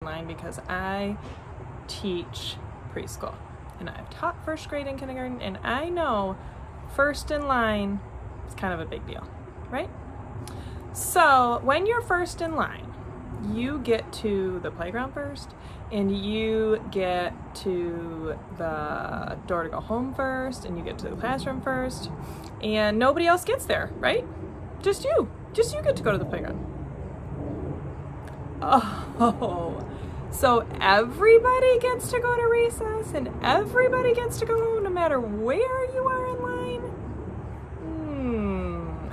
line because I teach preschool and I've taught first grade and kindergarten, and I know first in line is kind of a big deal, right? So when you're first in line, you get to the playground first, and you get to the door to go home first, and you get to the classroom first, and nobody else gets there, right? Just you get to go to the playground. Oh, so everybody gets to go to recess, and everybody gets to go no matter where you are in line?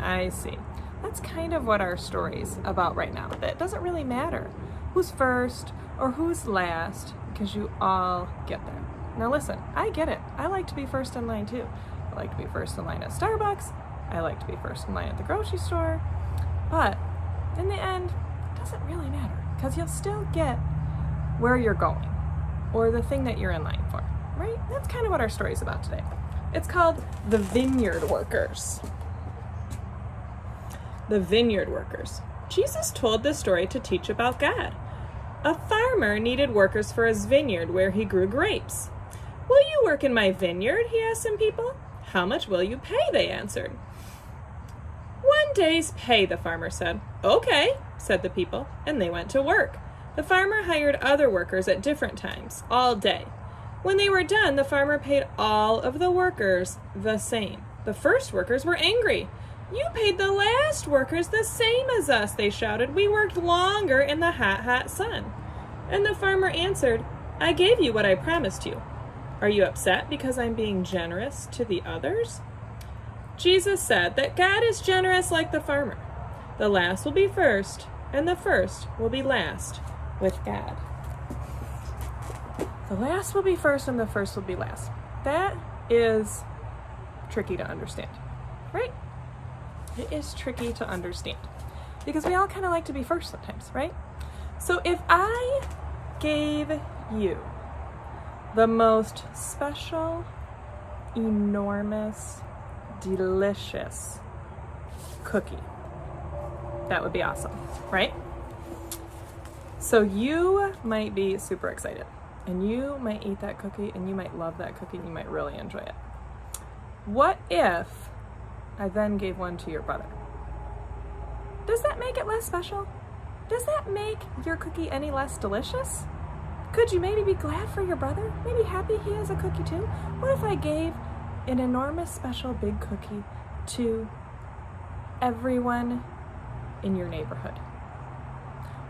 I see. That's kind of what our story's about right now. That it doesn't really matter who's first or who's last, because you all get there. Now listen, I get it. I like to be first in line too. I like to be first in line at Starbucks. I like to be first in line at the grocery store. But in the end, it doesn't really matter, because you'll still get where you're going or the thing that you're in line for, right? That's kind of what our story's about today. It's called The Vineyard Workers. The Vineyard Workers. Jesus told this story to teach about God. A farmer needed workers for his vineyard where he grew grapes. "Will you work in my vineyard?" he asked some people. "How much will you pay?" they answered. "1 day's pay," the farmer said. "Okay," said the people, and they went to work. The farmer hired other workers at different times, all day. When they were done, the farmer paid all of the workers the same. The first workers were angry. "You paid the last workers the same as us," they shouted. "We worked longer in the hot sun." And the farmer answered, "I gave you what I promised you. Are you upset because I'm being generous to the others?" Jesus said that God is generous like the farmer. The last will be first, and the first will be last with God. The last will be first, and the first will be last. That is tricky to understand, right? It is tricky to understand because we all kind of like to be first sometimes, right? So if I gave you the most special, enormous, delicious cookie, that would be awesome, right? So you might be super excited, and you might eat that cookie, and you might love that cookie, and you might really enjoy it. What if I then gave one to your brother? Does that make it less special? Does that make your cookie any less delicious? Could you maybe be glad for your brother? Maybe happy he has a cookie too? What if I gave an enormous, special, big cookie to everyone in your neighborhood?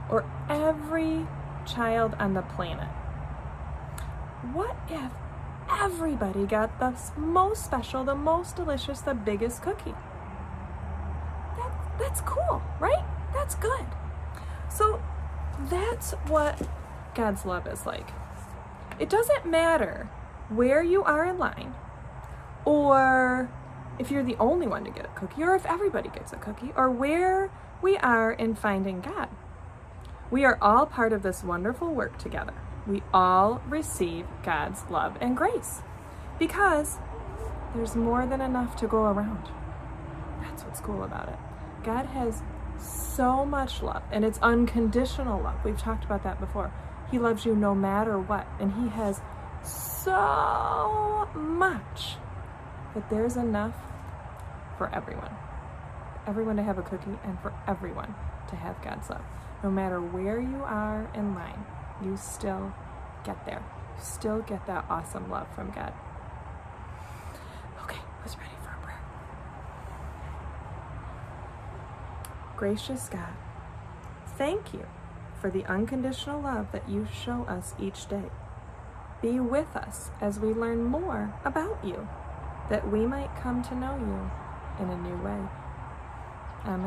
Or every child on the planet? What if everybody got the most special, the most delicious, the biggest cookie? That's cool, right? That's good. So that's what God's love is like. It doesn't matter where you are in line, or if you're the only one to get a cookie, or if everybody gets a cookie, or where we are in finding God. We are all part of this wonderful work together. We all receive God's love and grace because there's more than enough to go around. That's what's cool about it. God has so much love, and it's unconditional love. We've talked about that before. He loves you no matter what, and he has so much that there's enough for everyone. Everyone to have a cookie, and for everyone to have God's love. No matter where you are in line, you still get there. You still get that awesome love from God. Okay, who's ready for a prayer? Gracious God, thank you for the unconditional love that you show us each day. Be with us as we learn more about you, that we might come to know you in a new way. Amen.